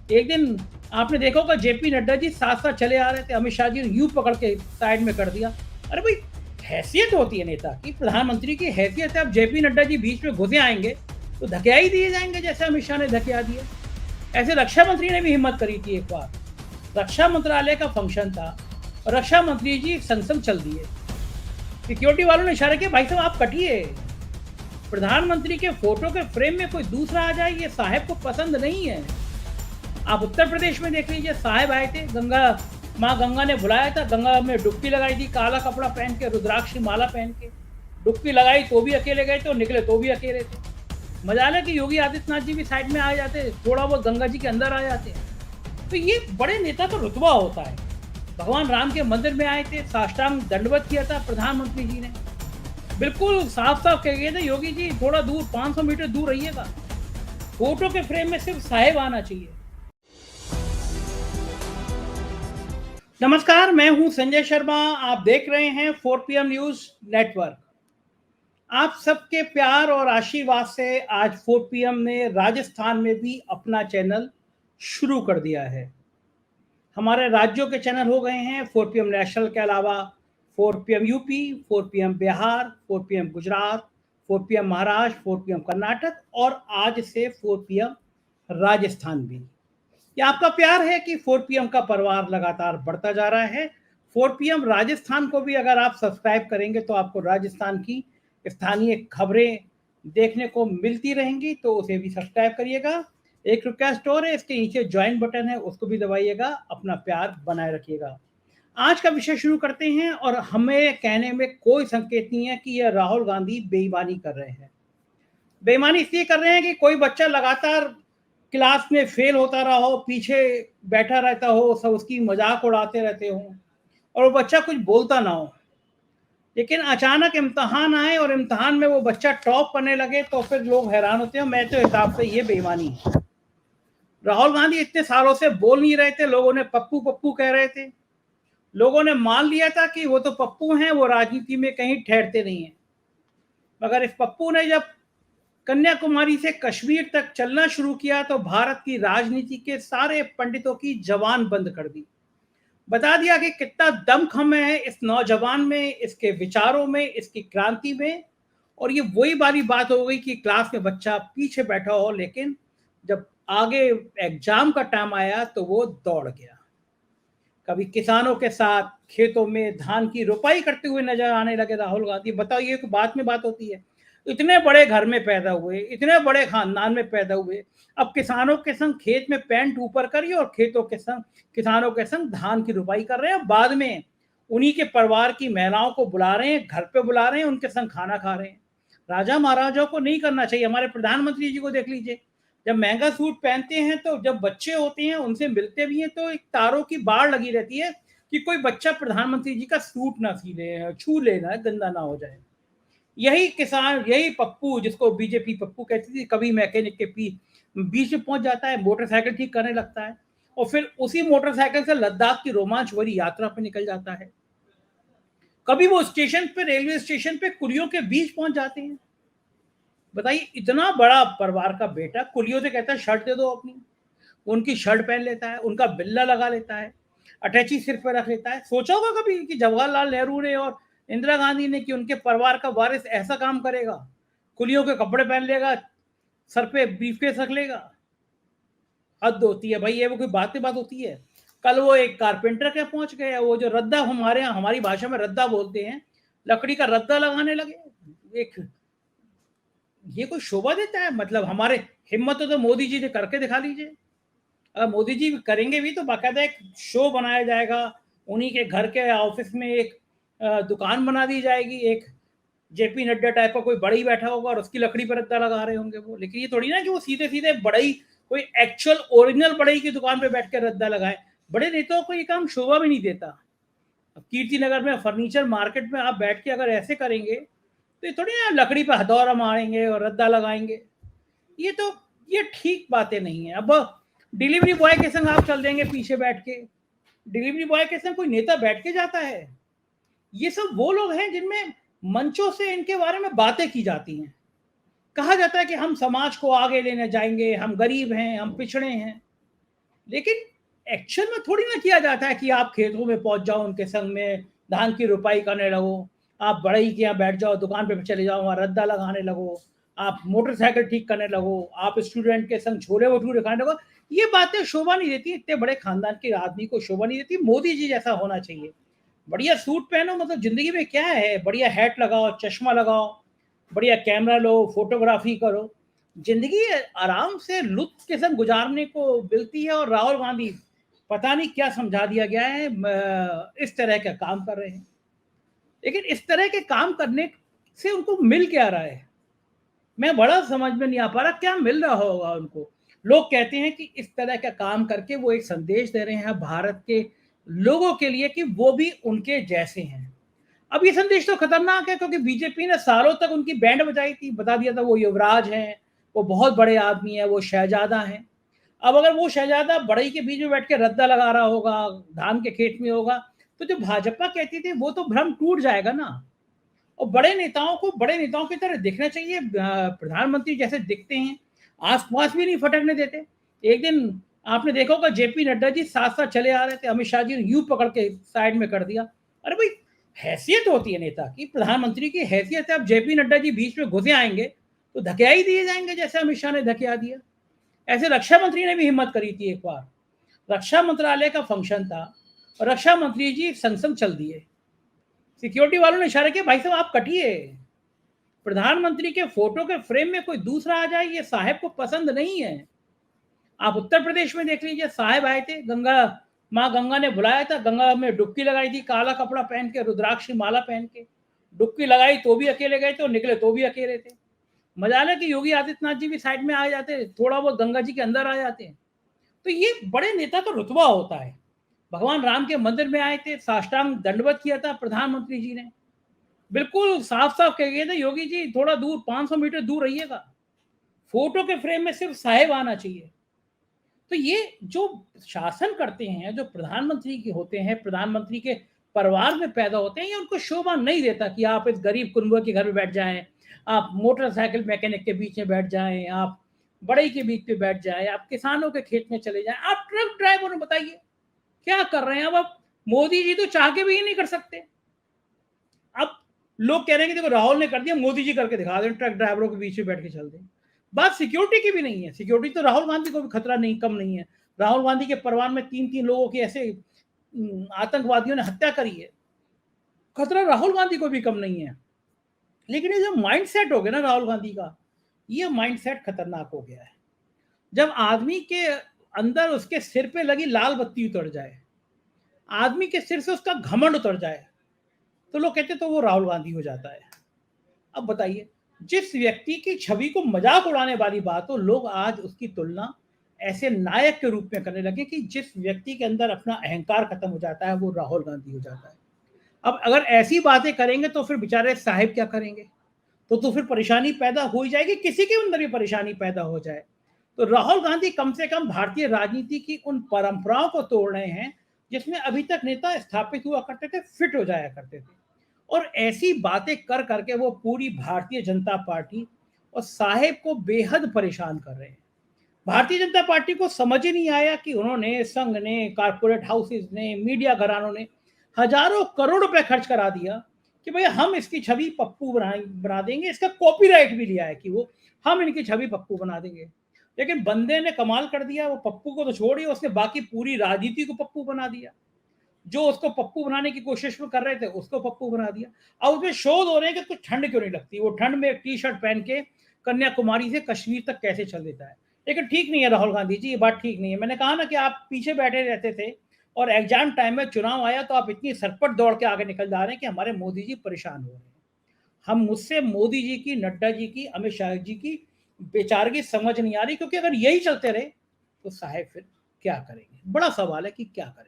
एक दिन आपने देखा होगा जेपी नड्डा जी साथ-साथ चले आ रहे थे, अमित शाह जी ने यूँ पकड़ के साइड में कर दिया। अरे भाई, हैसियत होती है नेता की, प्रधानमंत्री की हैसियत है। अब जेपी नड्डा जी बीच में घुसे आएँगे, तो धकेला ही दिए जाएँगे जैसे अमित शाह ने धकेला दिए। ऐसे रक्षा मंत्री ने भी हिम्मत करी थी एक बार। रक्षा मंत्रालय का फंक्शन था और रक्षा मंत्री जी संसद चल दिए। सिक्योरिटी वालों ने इशारा किया, भाई साहब आप कटिए। प्रधानमंत्री के फोटो के फ्रेम में कोई दूसरा आ जाए, ये साहब को पसंद नहीं है। आप उत्तर प्रदेश में देख लीजिए, साहब आए थे, माँ गंगा ने बुलाया था, गंगा में डुबकी लगाई थी, काला कपड़ा पहन के, रुद्राक्ष की माला पहन के। डुबकी लगाई तो भी अकेले गए थे और निकले तो भी अकेले थे। मजाल है कि योगी आदित्यनाथ जी भी साइड में आ जाते, थोड़ा बहुत गंगा जी के अंदर आ जाते। तो ये बड़े नेता का रुतबा होता है। भगवान राम के मंदिर में आए थे, साष्टांग दंडवत किया था प्रधानमंत्री जी ने। बिल्कुल साफ साफ कह गए थे, योगी जी थोड़ा दूर 500 मीटर दूर रहिएगा, फोटो के फ्रेम में सिर्फ साहेब आना चाहिए। नमस्कार, मैं हूं संजय शर्मा, आप देख रहे हैं 4 PM न्यूज नेटवर्क। आप सबके प्यार और आशीर्वाद से आज 4 PM ने राजस्थान में भी अपना चैनल शुरू कर दिया है। हमारे राज्यों के चैनल हो गए हैं 4 PM नेशनल के अलावा 4 PM UP, 4 PM Bihar, 4 PM Gujarat, 4 PM Maharashtra, 4 PM Karnataka और आज से 4 PM राजस्थान भी। ये आपका प्यार है कि 4 PM का परिवार लगातार बढ़ता जा रहा है। 4 PM राजस्थान को भी अगर आप सब्सक्राइब करेंगे तो आपको राजस्थान की स्थानीय खबरें देखने को मिलती रहेंगी, तो उसे भी सब्सक्राइब करिएगा। एक रिक्वेस्ट और है, इसके नीचे ज्वाइन बटन है, उसको भी दबाइएगा, अपना प्यार बनाए रखिएगा। आज का विषय शुरू करते हैं और हमें कहने में कोई संकेत नहीं है कि यह राहुल गांधी बेईमानी कर रहे हैं। बेईमानी इसलिए कर रहे हैं कि कोई बच्चा लगातार क्लास में फेल होता रहा हो, पीछे बैठा रहता हो, सब उसकी मजाक उड़ाते रहते हो और वो बच्चा कुछ बोलता ना हो, लेकिन अचानक इम्तिहान आए और इम्तिहान में वो बच्चा टॉप करने लगे तो फिर लोग हैरान होते हैं। मैं तो हिसाब से ये बेईमानी है। राहुल गांधी इतने सालों से बोल नहीं रहे थे, लोगों ने पप्पू पप्पू कह रहे थे, लोगों ने मान लिया था कि वो तो पप्पू हैं, वो राजनीति में कहीं ठहरते नहीं है। मगर इस पप्पू ने जब कन्याकुमारी से कश्मीर तक चलना शुरू किया तो भारत की राजनीति के सारे पंडितों की जबान बंद कर दी। बता दिया कि कितना दमखम है इस नौजवान में, इसके विचारों में, इसकी क्रांति में। और ये वही वाली बात हो गई कि क्लास में बच्चा पीछे बैठा हो, लेकिन जब आगे एग्जाम का टाइम आया तो वो दौड़ गया। कभी किसानों के साथ खेतों में धान की रोपाई करते हुए नजर आने लगे राहुल गांधी। बताओ, ये बात में बात होती है? इतने बड़े घर में पैदा हुए, इतने बड़े खानदान में पैदा हुए, अब किसानों के संग खेत में पैंट ऊपर करिए और खेतों के संग किसानों के संग धान की रुपाई कर रहे हैं। बाद में उन्हीं के परिवार की महिलाओं को बुला रहे हैं, घर पे बुला रहे हैं, उनके संग खाना खा रहे हैं। राजा महाराजाओं को नहीं करना चाहिए। हमारे प्रधानमंत्री जी को देख लीजिए, जब महंगा सूट पहनते हैं तो जब बच्चे होते हैं उनसे मिलते भी हैं तो एक तारों की बाढ़ लगी रहती है कि कोई बच्चा प्रधानमंत्री जी का सूट ना सी ले, छू लेना, गंदा ना हो जाए। यही किसान, यही पप्पू जिसको बीजेपी पप्पू कहती थी, कभी मैकेनिक के बीच में पहुंच जाता है, मोटरसाइकिल ठीक करने लगता है और फिर उसी मोटरसाइकिल से लद्दाख की रोमांच भरी यात्रा पर निकल जाता है। कभी वो स्टेशन पे, रेलवे स्टेशन पे कुलियों के बीच पहुंच जाते हैं। बताइए, इतना बड़ा परिवार का बेटा कुलियों से कहता है शर्ट दे दो अपनी, उनकी शर्ट पहन लेता है, उनका बिल्ला लगा लेता है, अटैची सिर पर रख लेता है। सोचा होगा कभी कि जवाहरलाल नेहरू ने और इंदिरा गांधी ने कि उनके परिवार का वारिस ऐसा काम करेगा? कुलियों के कपड़े पहन लेगा, सर पे ब्रीफकेस रख लेगा। हद होती है भाई, ये वो कोई बात होती है? कल वो एक कारपेंटर के पहुंच गए, वो जो रद्दा, हमारे यहाँ हमारी भाषा में रद्दा बोलते हैं, लकड़ी का रद्दा लगाने लगे। एक ये कोई शोभा देता है? मतलब हमारे हिम्मत हो तो मोदी जी ने करके दिखा लीजिए। अगर मोदी जी करेंगे भी तो बाकायदा एक शो बनाया जाएगा, उन्हीं के घर के ऑफिस में एक दुकान बना दी जाएगी, एक जेपी नड्डा टाइप का कोई बड़ई बैठा होगा और उसकी लकड़ी पर रद्दा लगा रहे होंगे वो। लेकिन ये थोड़ी ना कि वो सीधे सीधे बड़ई, कोई एक्चुअल ओरिजिनल बड़ई की दुकान पे बैठ कर रद्दा लगाए। बड़े नेताओं को ये काम शोभा भी नहीं देता। अब कीर्ति नगर में फर्नीचर मार्केट में आप बैठ के अगर ऐसे करेंगे तो ये थोड़ी ना लकड़ी पर हथौड़ा मारेंगे और रद्दा लगाएंगे। ये तो, ये ठीक बातें नहीं है। अब डिलीवरी बॉय के संग आप चल देंगे पीछे बैठ के, डिलीवरी बॉय के संग कोई नेता बैठ के जाता है? ये सब वो लोग हैं जिनमें मंचों से इनके बारे में बातें की जाती हैं। कहा जाता है कि हम समाज को आगे लेने जाएंगे, हम गरीब हैं, हम पिछड़े हैं। लेकिन एक्शन में थोड़ी ना किया जाता है कि आप खेतों में पहुंच जाओ, उनके संग में धान की रुपाई करने लगो, आप बड़ई के यहाँ बैठ जाओ, दुकान पे चले जाओ, वहाँ रद्दा लगाने लगो, आप मोटरसाइकिल ठीक करने लगो, आप स्टूडेंट के संग छोले भटूरे खाने लगो। ये बातें शोभा नहीं देती, इतने बड़े खानदान के आदमी को शोभा नहीं देती। मोदी जी जैसा होना चाहिए। बढ़िया सूट पहनो, मतलब जिंदगी में क्या है, बढ़िया हैट लगाओ, चश्मा लगाओ, बढ़िया कैमरा लो, फोटोग्राफी करो, जिंदगी आराम से लुत्फ के संग गुजारने को मिलती है। और राहुल गांधी पता नहीं क्या समझा दिया गया है, इस तरह का काम कर रहे हैं। लेकिन इस तरह के काम करने से उनको मिल क्या रहा है, मैं बड़ा समझ में नहीं आ पा रहा क्या मिल रहा होगा उनको। लोग कहते हैं कि इस तरह का काम करके वो एक संदेश दे रहे हैं भारत के लोगों के लिए कि वो भी उनके जैसे हैं। अब ये संदेश तो खतरनाक है, क्योंकि बीजेपी ने सालों तक उनकी बैंड बजाई थी, बता दिया था वो युवराज हैं, वो बहुत बड़े आदमी हैं, वो शहजादा हैं। अब अगर वो शहजादा बड़ई के बीच में बैठ के रद्दा लगा रहा होगा, धान के खेत में होगा, तो जो भाजपा कहती थी वो तो भ्रम टूट जाएगा ना। और बड़े नेताओं को बड़े नेताओं की तरह दिखना चाहिए, प्रधानमंत्री जैसे दिखते हैं, आसपास भी नहीं फटकने देते। एक दिन आपने देखा होगा जेपी नड्डा जी साथ साथ चले आ रहे थे, अमित शाह जी ने यूं पकड़ के साइड में कर दिया। अरे भाई, हैसियत होती है नेता की, प्रधानमंत्री की हैसियत है। अब जेपी नड्डा जी बीच में घुसे आएंगे तो धकेया ही दिए जाएंगे, जैसे अमित शाह ने धकेया दिया। ऐसे रक्षा मंत्री ने भी हिम्मत करी थी एक बार, रक्षा मंत्रालय का फंक्शन था और रक्षा मंत्री जी संग चल दिए, सिक्योरिटी वालों ने इशारा किया भाई साहब आप कटिए, प्रधानमंत्री के फोटो के फ्रेम में कोई दूसरा आ जाए ये साहब को पसंद नहीं है। आप उत्तर प्रदेश में देख लीजिए, साहब आए थे, गंगा माँ गंगा ने बुलाया था, गंगा में डुबकी लगाई थी, काला कपड़ा पहन के, रुद्राक्ष माला पहन के डुबकी लगाई तो भी अकेले गए थे और निकले तो भी अकेले थे। मजाल है कि योगी आदित्यनाथ जी भी साइड में आ जाते, थोड़ा बहुत गंगा जी के अंदर आ जाते हैं। तो ये बड़े नेता का रुतबा होता है। भगवान राम के मंदिर में आए थे, साष्टांग दंडवत किया था प्रधानमंत्री जी ने, बिल्कुल साफ साफ कह गए थे योगी जी थोड़ा दूर 500 मीटर दूर रहिएगा, फोटो के फ्रेम में सिर्फ साहेब आना चाहिए। तो ये जो शासन करते हैं, जो प्रधानमंत्री के होते हैं, प्रधानमंत्री के परिवार में पैदा होते हैं, ये उनको शोभा नहीं देता कि आप इस गरीब कुनबा के घर में बैठ जाएं, आप मोटरसाइकिल मैकेनिक के बीच में बैठ जाएं, आप बड़ई के बीच में बैठ जाएं, आप किसानों के खेत में चले जाएं, आप ट्रक ड्राइवर में बताइए क्या कर रहे हैं। अब मोदी जी तो चाह के भी ही नहीं कर सकते। अब लोग कह रहे हैं कि देखो राहुल ने कर दिया, मोदी जी करके दिखा दें, ट्रक ड्राइवरों के बीच में बैठ के चल दें। बात सिक्योरिटी की भी नहीं है, सिक्योरिटी तो राहुल गांधी को भी खतरा नहीं, कम नहीं है। राहुल गांधी के परिवार में 3-3 लोगों की ऐसे आतंकवादियों ने हत्या करी है, खतरा राहुल गांधी को भी कम नहीं है। लेकिन ये जो माइंडसेट हो गया ना राहुल गांधी का, ये माइंडसेट खतरनाक हो गया है। जब आदमी के अंदर उसके सिर पे लगी लाल बत्ती उतर जाए, आदमी के सिर से उसका घमंड उतर जाए, तो लोग कहते तो वो राहुल गांधी हो जाता है। अब बताइए, जिस व्यक्ति की छवि को मजाक उड़ाने वाली बात हो, लोग आज उसकी तुलना ऐसे नायक के रूप में करने लगे कि जिस व्यक्ति के अंदर अपना अहंकार खत्म हो जाता है वो राहुल गांधी हो जाता है। अब अगर ऐसी बातें करेंगे तो फिर बेचारे साहिब क्या करेंगे, तो फिर परेशानी पैदा हो ही जाएगी, किसी के अंदर भी परेशानी पैदा हो जाए। तो राहुल गांधी कम से कम भारतीय राजनीति की उन परंपराओं को तोड़ रहे हैं जिसमें अभी तक नेता स्थापित हुआ करते थे, फिट हो जाया करते थे, और ऐसी बातें कर करके वो पूरी भारतीय जनता पार्टी और साहेब को बेहद परेशान कर रहे हैं। भारतीय जनता पार्टी को समझ ही नहीं आया कि उन्होंने, संघ ने, कारपोरेट हाउसेस ने, मीडिया घरानों ने हजारों करोड़ रुपए खर्च करा दिया कि भैया हम इसकी छवि पप्पू बना देंगे, इसका कॉपीराइट भी लिया है कि वो हम इनकी छवि पप्पू बना देंगे। लेकिन बंदे ने कमाल कर दिया, वो पप्पू को तो छोड़िए, उसने बाकी पूरी राजनीति को पप्पू बना दिया। जो उसको पप्पू बनाने की कोशिश में कर रहे थे उसको पप्पू बना दिया। अब उसमें शोध हो रहे हैं कि कुछ ठंड क्यों नहीं लगती, वो ठंड में टी शर्ट पहन के कन्याकुमारी से कश्मीर तक कैसे चल देता है। लेकिन ठीक नहीं है राहुल गांधी जी, ये बात ठीक नहीं है। मैंने कहा ना कि आप पीछे बैठे रहते थे और एग्जाम टाइम में चुनाव आया तो आप इतनी सरपट दौड़ के आगे निकल जा रहे हैं कि हमारे मोदी जी परेशान हो रहे हैं। हम मुझसे मोदी जी की, नड्डा जी की, अमित शाह जी की बेचारगी समझ नहीं आ रही, क्योंकि अगर यही चलते रहे तो साहेब फिर क्या करेंगे, बड़ा सवाल है कि क्या करेंगे।